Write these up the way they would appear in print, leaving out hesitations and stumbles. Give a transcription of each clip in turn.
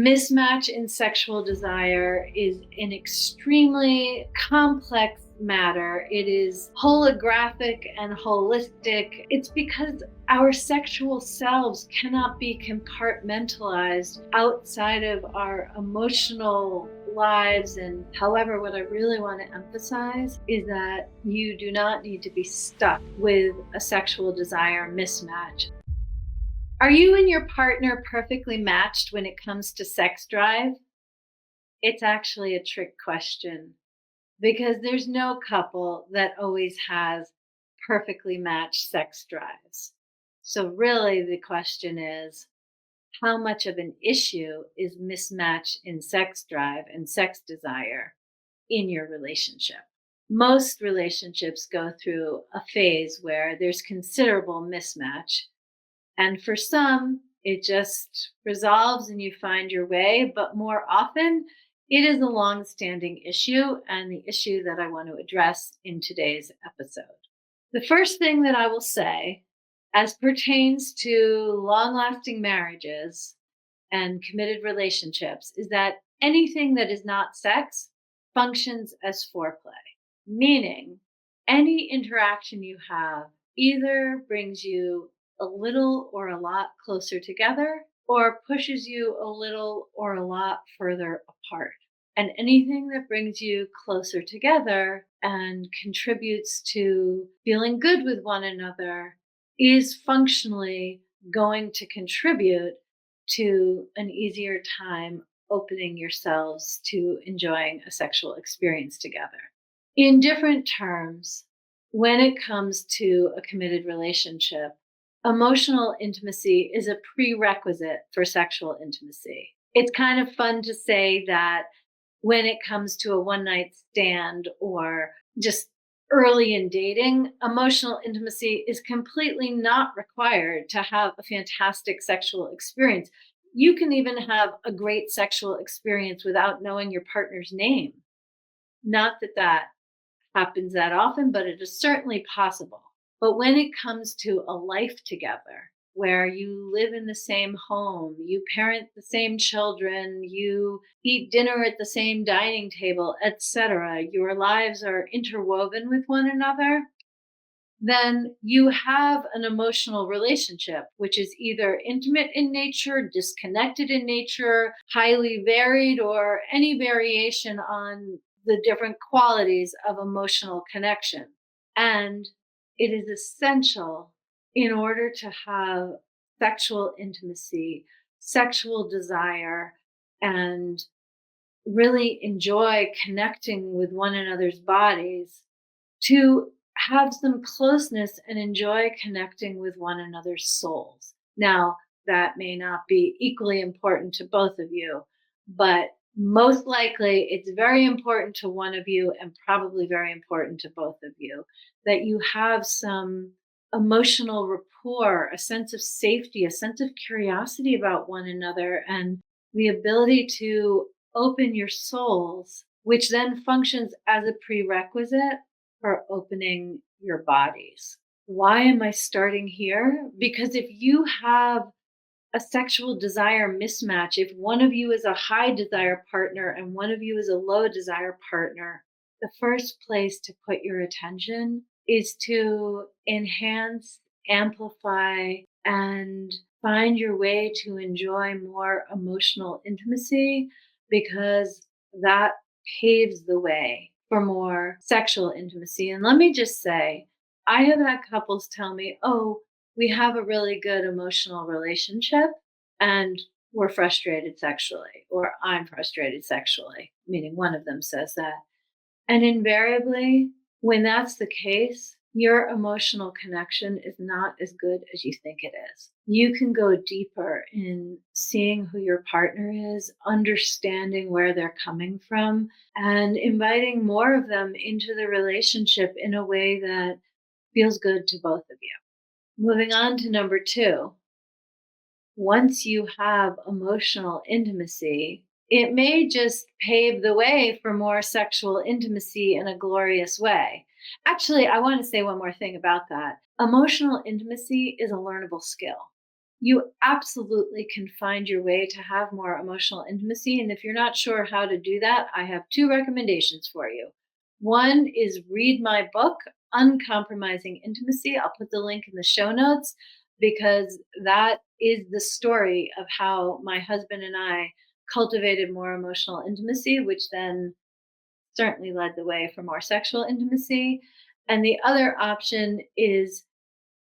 Mismatch in sexual desire is an extremely complex matter. It is holographic and holistic. It's because our sexual selves cannot be compartmentalized outside of our emotional lives. And however, what I really want to emphasize is that you do not need to be stuck with a sexual desire mismatch. Are you and your partner perfectly matched when it comes to sex drive? It's actually a trick question because there's no couple that always has perfectly matched sex drives. So, really, the question is how much of an issue is mismatch in sex drive and sex desire in your relationship? Most relationships go through a phase where there's considerable mismatch. And for some, it just resolves and you find your way. But more often, it is a long-standing issue and the issue that I want to address in today's episode. The first thing that I will say, as pertains to long-lasting marriages and committed relationships, is that anything that is not sex functions as foreplay, meaning any interaction you have either brings you a little or a lot closer together or pushes you a little or a lot further apart. And anything that brings you closer together and contributes to feeling good with one another is functionally going to contribute to an easier time opening yourselves to enjoying a sexual experience together. In different terms, when it comes to a committed relationship, emotional intimacy is a prerequisite for sexual intimacy. It's kind of fun to say that when it comes to a one night stand or just early in dating, emotional intimacy is completely not required to have a fantastic sexual experience. You can even have a great sexual experience without knowing your partner's name. Not that that happens that often, but it is certainly possible. But when it comes to a life together, where you live in the same home, you parent the same children, you eat dinner at the same dining table, etc., your lives are interwoven with one another, then you have an emotional relationship, which is either intimate in nature, disconnected in nature, highly varied, or any variation on the different qualities of emotional connection. And it is essential in order to have sexual intimacy, sexual desire, and really enjoy connecting with one another's bodies to have some closeness and enjoy connecting with one another's souls. Now, that may not be equally important to both of you, but most likely it's very important to one of you and probably very important to both of you that you have some emotional rapport, a sense of safety, a sense of curiosity about one another, and the ability to open your souls, which then functions as a prerequisite for opening your bodies. Why am I starting here? Because if you have a sexual desire mismatch, if one of you is a high desire partner and one of you is a low desire partner, the first place to put your attention is to enhance, amplify, and find your way to enjoy more emotional intimacy because that paves the way for more sexual intimacy. And let me just say, I have had couples tell me, oh, we have a really good emotional relationship and we're frustrated sexually, or I'm frustrated sexually, meaning one of them says that. And invariably, when that's the case, your emotional connection is not as good as you think it is. You can go deeper in seeing who your partner is, understanding where they're coming from, and inviting more of them into the relationship in a way that feels good to both of you. Moving on to number 2. Once you have emotional intimacy, it may just pave the way for more sexual intimacy in a glorious way. Actually, I want to say one more thing about that. Emotional intimacy is a learnable skill. You absolutely can find your way to have more emotional intimacy. And if you're not sure how to do that, I have two recommendations for you. One is read my book, Uncompromising Intimacy. I'll put the link in the show notes because that is the story of how my husband and I cultivated more emotional intimacy, which then certainly led the way for more sexual intimacy. And the other option is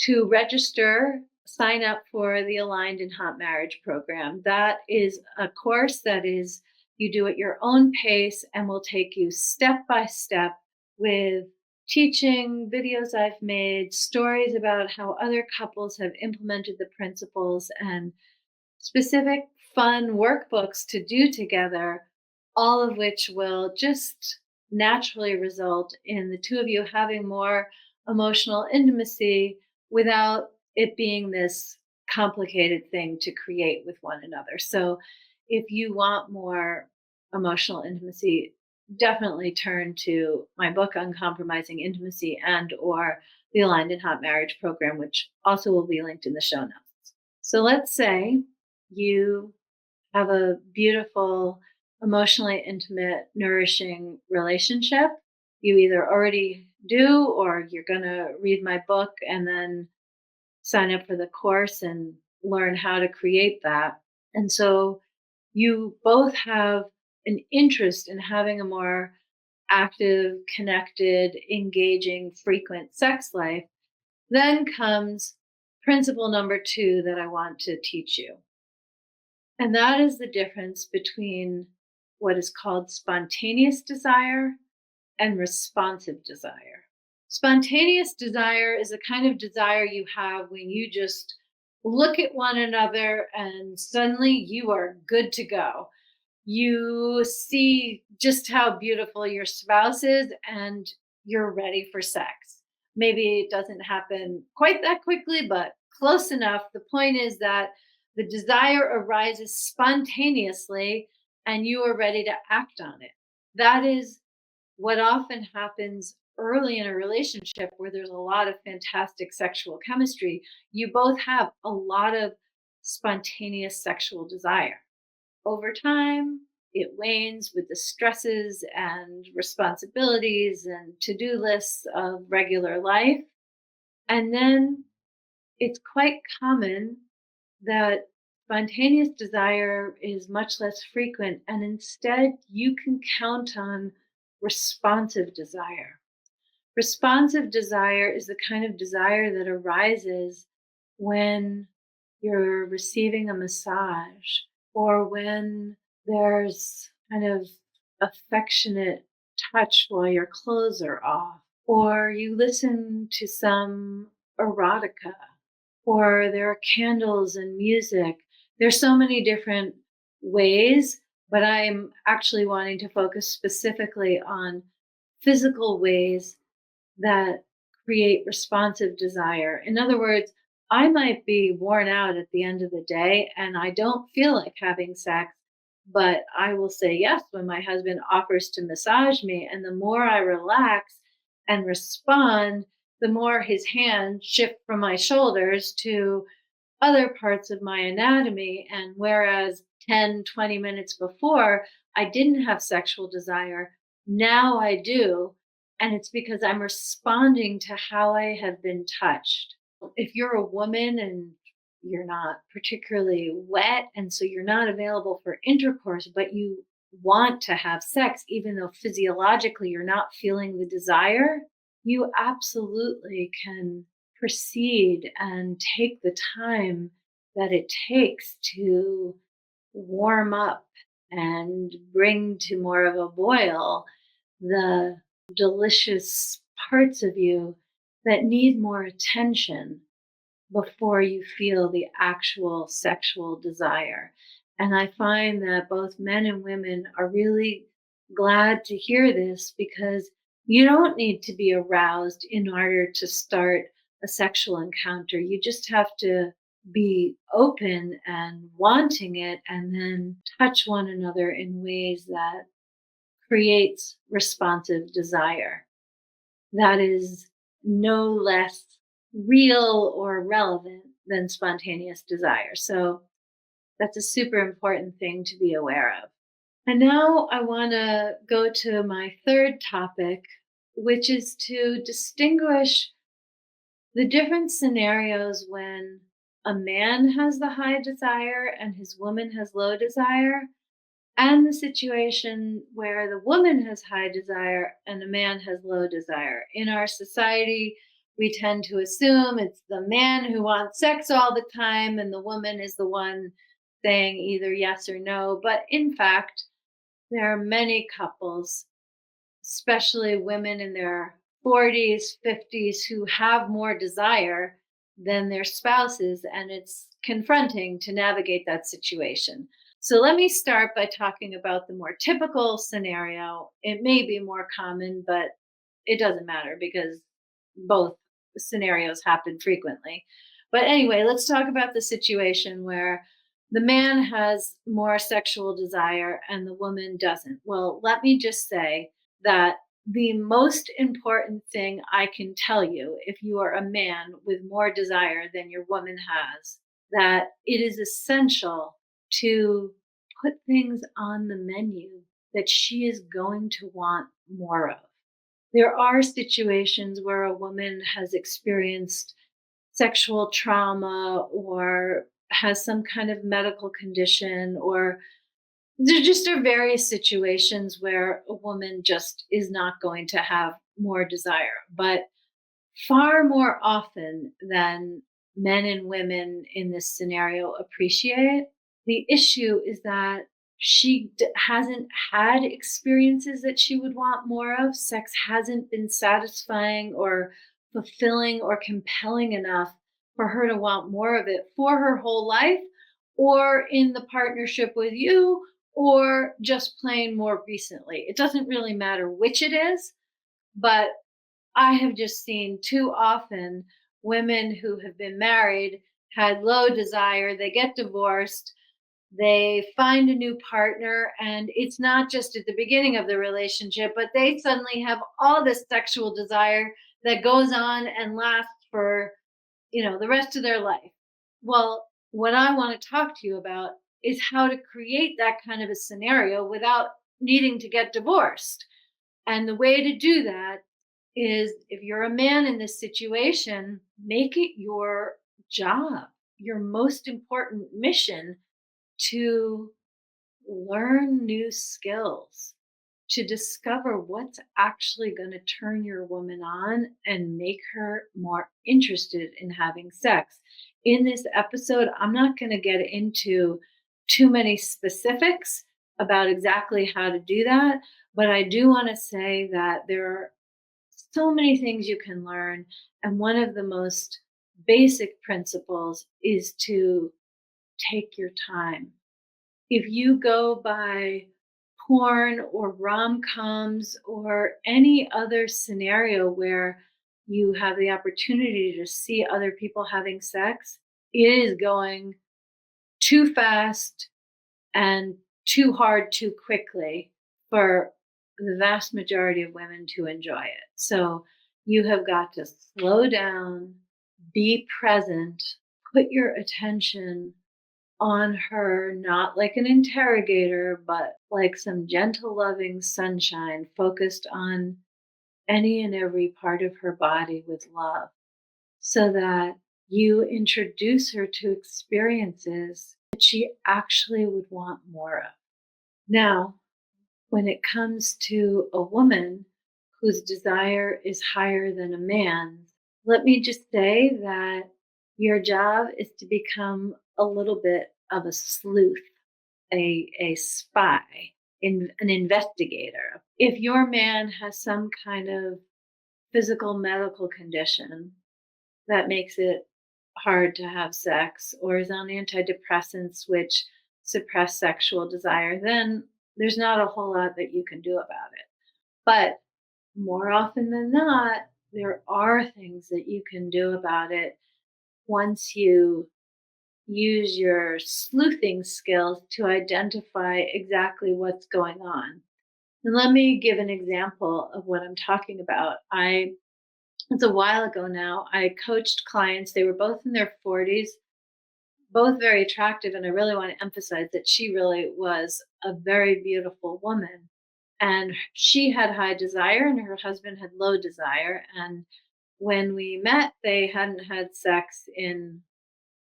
to register, sign up for the Aligned in Hot Marriage program. That is a course that is you do at your own pace and will take you step by step with teaching, videos I've made, stories about how other couples have implemented the principles, and specific fun workbooks to do together, all of which will just naturally result in the two of you having more emotional intimacy without it being this complicated thing to create with one another. So, if you want more emotional intimacy, definitely turn to my book Uncompromising Intimacy and or the Aligned in Hot Marriage program, which also will be linked in the show notes. So let's say you have a beautiful, emotionally intimate, nourishing relationship. You either already do or you're going to read my book and then sign up for the course and learn how to create that. And so you both have an interest in having a more active, connected, engaging, frequent sex life. Then comes principle number two that I want to teach you. And that is the difference between what is called spontaneous desire and responsive desire. Spontaneous desire is a kind of desire you have when you just look at one another and suddenly you are good to go. You see just how beautiful your spouse is and you're ready for sex. Maybe it doesn't happen quite that quickly, but close enough. The point is that the desire arises spontaneously and you are ready to act on it. That is what often happens early in a relationship where there's a lot of fantastic sexual chemistry. You both have a lot of spontaneous sexual desire. Over time, it wanes with the stresses and responsibilities and to do lists of regular life. And then it's quite common that spontaneous desire is much less frequent, and instead, you can count on responsive desire. Responsive desire is the kind of desire that arises when you're receiving a massage or when there's kind of affectionate touch while your clothes are off, or you listen to some erotica, or there are candles and music. There's so many different ways, but I'm actually wanting to focus specifically on physical ways that create responsive desire. In other words, I might be worn out at the end of the day and I don't feel like having sex, but I will say yes when my husband offers to massage me. And the more I relax and respond, the more his hands shift from my shoulders to other parts of my anatomy. And whereas 10, 20 minutes before, I didn't have sexual desire, now I do. And it's because I'm responding to how I have been touched. If you're a woman and you're not particularly wet, and so you're not available for intercourse, but you want to have sex, even though physiologically you're not feeling the desire, you absolutely can proceed and take the time that it takes to warm up and bring to more of a boil the delicious parts of you that need more attention before you feel the actual sexual desire. And I find that both men and women are really glad to hear this because you don't need to be aroused in order to start a sexual encounter. You just have to be open and wanting it and then touch one another in ways that creates responsive desire that is no less real or relevant than spontaneous desire. So that's a super important thing to be aware of. And now I want to go to my third topic, which is to distinguish the different scenarios when a man has the high desire and his woman has low desire, and the situation where the woman has high desire and the man has low desire. In our society, we tend to assume it's the man who wants sex all the time and the woman is the one saying either yes or no. But in fact, there are many couples, especially women in their 40s, 50s, who have more desire than their spouses, and it's confronting to navigate that situation. So, let me start by talking about the more typical scenario. It may be more common, but it doesn't matter because both scenarios happen frequently. But anyway, let's talk about the situation where the man has more sexual desire and the woman doesn't. Well, let me just say that the most important thing I can tell you, if you are a man with more desire than your woman has, that it is essential to put things on the menu that she is going to want more of. There are situations where a woman has experienced sexual trauma or has some kind of medical condition, or there just are various situations where a woman just is not going to have more desire. But far more often than men and women in this scenario appreciate, the issue is that she hasn't had experiences that she would want more of. Sex hasn't been satisfying or fulfilling or compelling enough for her to want more of it for her whole life, or in the partnership with you, or just plain more recently. It doesn't really matter which it is, but I have just seen too often women who have been married, had low desire, they get divorced, they find a new partner, and it's not just at the beginning of the relationship, but they suddenly have all this sexual desire that goes on and lasts for, the rest of their life. Well, what I want to talk to you about is how to create that kind of a scenario without needing to get divorced. And the way to do that is, if you're a man in this situation, make it your job, your most important mission, to learn new skills, to discover what's actually going to turn your woman on and make her more interested in having sex. In this episode, I'm not going to get into too many specifics about exactly how to do that, but I do want to say that there are so many things you can learn. And one of the most basic principles is to take your time. If you go by porn or rom-coms or any other scenario where you have the opportunity to see other people having sex, it is going too fast and too hard too quickly for the vast majority of women to enjoy it. So you have got to slow down, be present, put your attention on her, not like an interrogator, but like some gentle, loving sunshine focused on any and every part of her body with love, so that you introduce her to experiences that she actually would want more of. Now, when it comes to a woman whose desire is higher than a man's, let me just say that your job is to become a little bit of a sleuth, a spy, an investigator. If your man has some kind of physical medical condition that makes it hard to have sex, or is on antidepressants which suppress sexual desire, then there's not a whole lot that you can do about it. But more often than not, there are things that you can do about it once you use your sleuthing skills to identify exactly what's going on. And let me give an example of what I'm talking about. I It's a while ago now. I coached clients. They were both in their 40s, both very attractive. And I really want to emphasize that she really was a very beautiful woman. And she had high desire, and her husband had low desire. And when we met, they hadn't had sex in,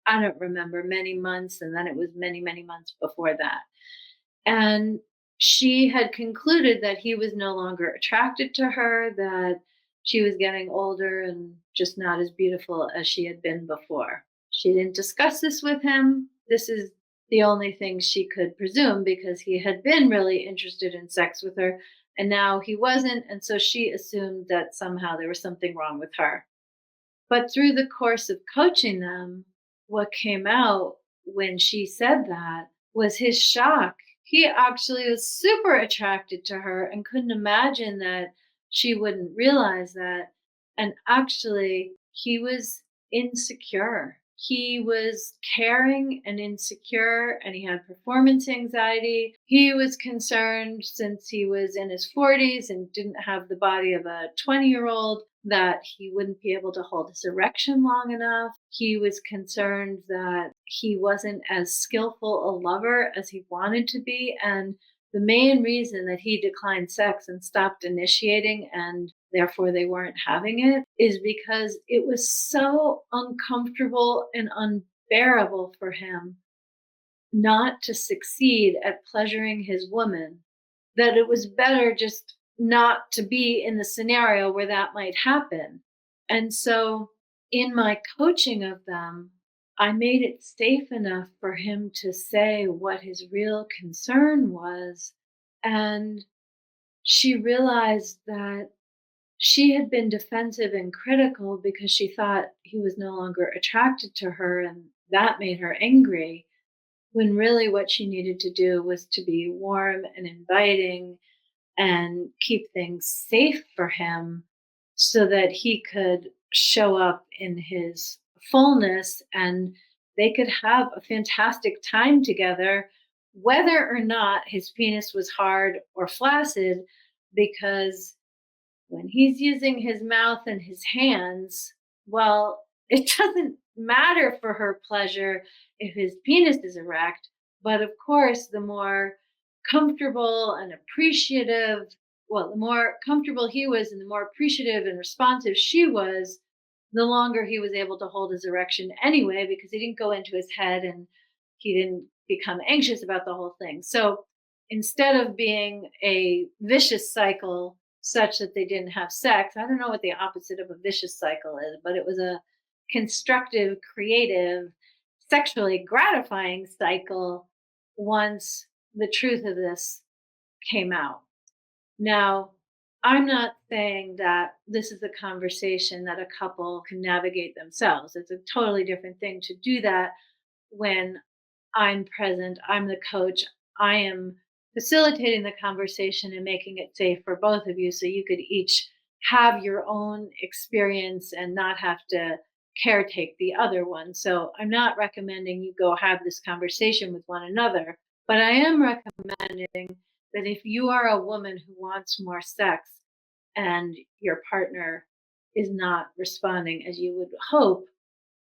I don't remember, many months. And then it was many, many months before that. And she had concluded that he was no longer attracted to her, that she was getting older and just not as beautiful as she had been before. She didn't discuss this with him. This is the only thing she could presume because he had been really interested in sex with her and now he wasn't. And so she assumed that somehow there was something wrong with her. But through the course of coaching them, what came out when she said that was his shock. He actually was super attracted to her and couldn't imagine that she wouldn't realize that. And actually, he was insecure. He was caring and insecure, and he had performance anxiety. He was concerned since he was in his 40s and didn't have the body of a 20-year-old that he wouldn't be able to hold his erection long enough. He was concerned that he wasn't as skillful a lover as he wanted to be. And the main reason that he declined sex and stopped initiating and therefore they weren't having it is because it was so uncomfortable and unbearable for him not to succeed at pleasuring his woman, that it was better just not to be in the scenario where that might happen. And so in my coaching of them, I made it safe enough for him to say what his real concern was. And she realized that she had been defensive and critical because she thought he was no longer attracted to her, and that made her angry when really what she needed to do was to be warm and inviting and keep things safe for him so that he could show up in his fullness and they could have a fantastic time together, whether or not his penis was hard or flaccid, because when he's using his mouth and his hands, well, it doesn't matter for her pleasure if his penis is erect. But of course, the more comfortable and appreciative, well, the more comfortable he was and the more appreciative and responsive she was, the longer he was able to hold his erection anyway, because he didn't go into his head and he didn't become anxious about the whole thing. So instead of being a vicious cycle such that they didn't have sex, I don't know what the opposite of a vicious cycle is, but it was a constructive, creative, sexually gratifying cycle once the truth of this came out. Now, I'm not saying that this is a conversation that a couple can navigate themselves. It's a totally different thing to do that when I'm present, I'm the coach, I am facilitating the conversation and making it safe for both of you so you could each have your own experience and not have to caretake the other one. So I'm not recommending you go have this conversation with one another, but I am recommending that if you are a woman who wants more sex and your partner is not responding as you would hope,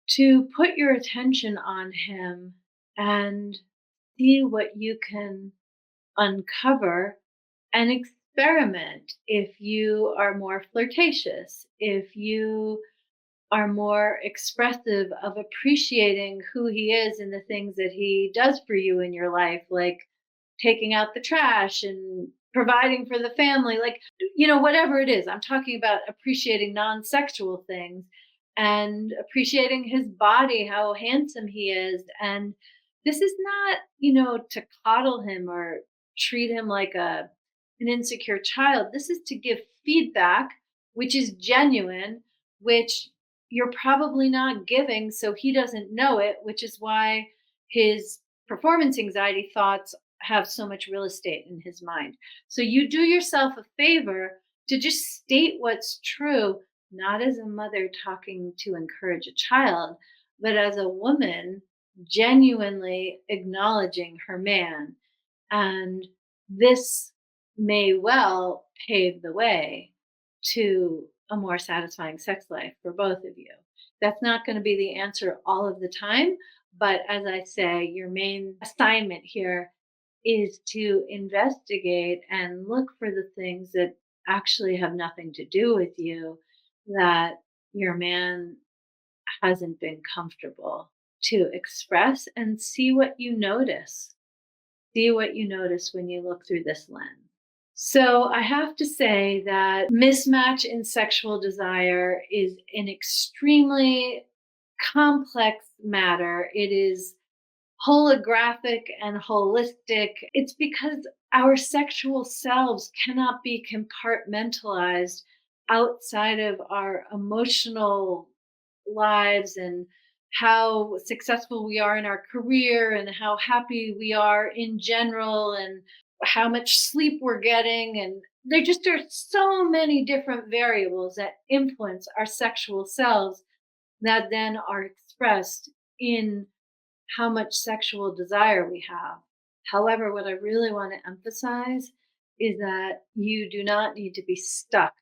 to put your attention on him and see what you can uncover and experiment. If you are more flirtatious, if you are more expressive of appreciating who he is and the things that he does for you in your life, like taking out the trash and providing for the family, like, whatever it is. I'm talking about appreciating non sexual things and appreciating his body, how handsome he is. And this is not, to coddle him or treat him like an insecure child. This is to give feedback, which is genuine, which you're probably not giving, so he doesn't know it, which is why his performance anxiety thoughts have so much real estate in his mind. So you do yourself a favor to just state what's true, not as a mother talking to encourage a child, but as a woman genuinely acknowledging her man. And this may well pave the way to a more satisfying sex life for both of you. That's not going to be the answer all of the time, but as I say, your main assignment here is to investigate and look for the things that actually have nothing to do with you that your man hasn't been comfortable to express, and see what you notice. See what you notice when you look through this lens. So I have to say that mismatch in sexual desire is an extremely complex matter. It is holographic and holistic. It's because our sexual selves cannot be compartmentalized outside of our emotional lives and how successful we are in our career and how happy we are in general and how much sleep we're getting. And there just are so many different variables that influence our sexual selves that then are expressed in how much sexual desire we have. However, what I really want to emphasize is that you do not need to be stuck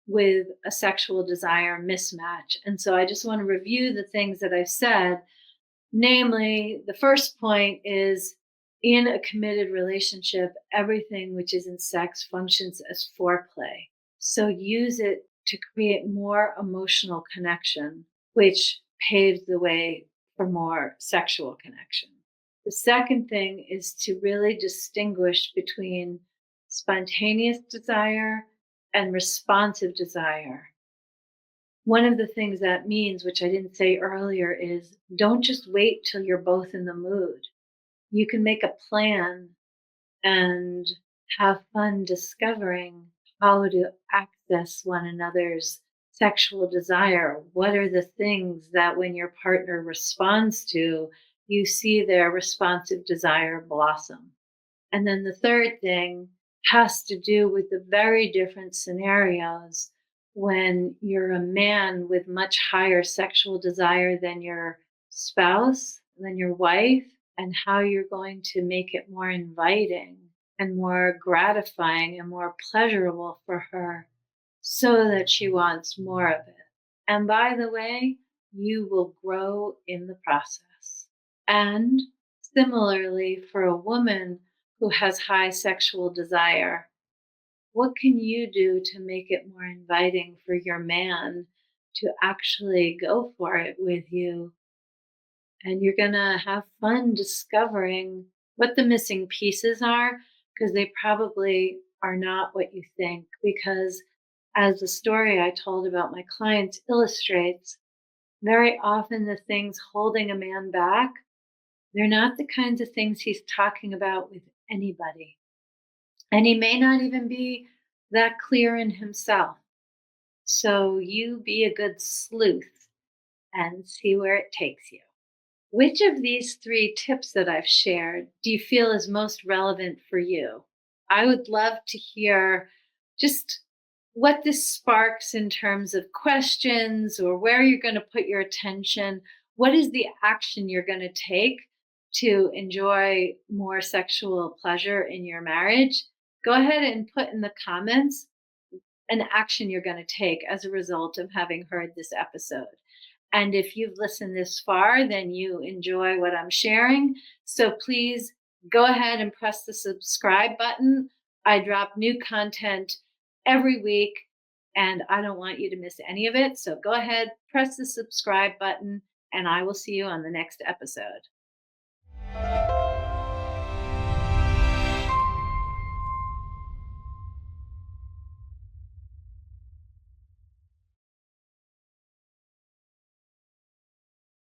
with a sexual desire mismatch. And so I just want to review the things that I've said. Namely, the first point is in a committed relationship, everything which is in sex functions as foreplay. So use it to create more emotional connection, which paves the way for more sexual connection. The second thing is to really distinguish between spontaneous desire and responsive desire. One of the things that means, which I didn't say earlier, is don't just wait till you're both in the mood. You can make a plan and have fun discovering how to access one another's sexual desire. What are the things that when your partner responds to, you see their responsive desire blossom? And then the third thing has to do with the very different scenarios when you're a man with much higher sexual desire than your spouse, than your wife, and how you're going to make it more inviting and more gratifying and more pleasurable for her so that she wants more of it. And by the way, you will grow in the process. And similarly, for a woman who has high sexual desire, what can you do to make it more inviting for your man to actually go for it with you? And you're going to have fun discovering what the missing pieces are, because they probably are not what you think. Because as the story I told about my clients illustrates, very often the things holding a man back, they're not the kinds of things he's talking about with anybody. And he may not even be that clear in himself. So you be a good sleuth and see where it takes you. Which of these three tips that I've shared do you feel is most relevant for you? I would love to hear just what this sparks in terms of questions or where you're going to put your attention. What is the action you're going to take to enjoy more sexual pleasure in your marriage? Go ahead and put in the comments an action you're going to take as a result of having heard this episode. And if you've listened this far, then you enjoy what I'm sharing. So please go ahead and press the subscribe button. I drop new content every week, and I don't want you to miss any of it. So go ahead, press the subscribe button, and I will see you on the next episode.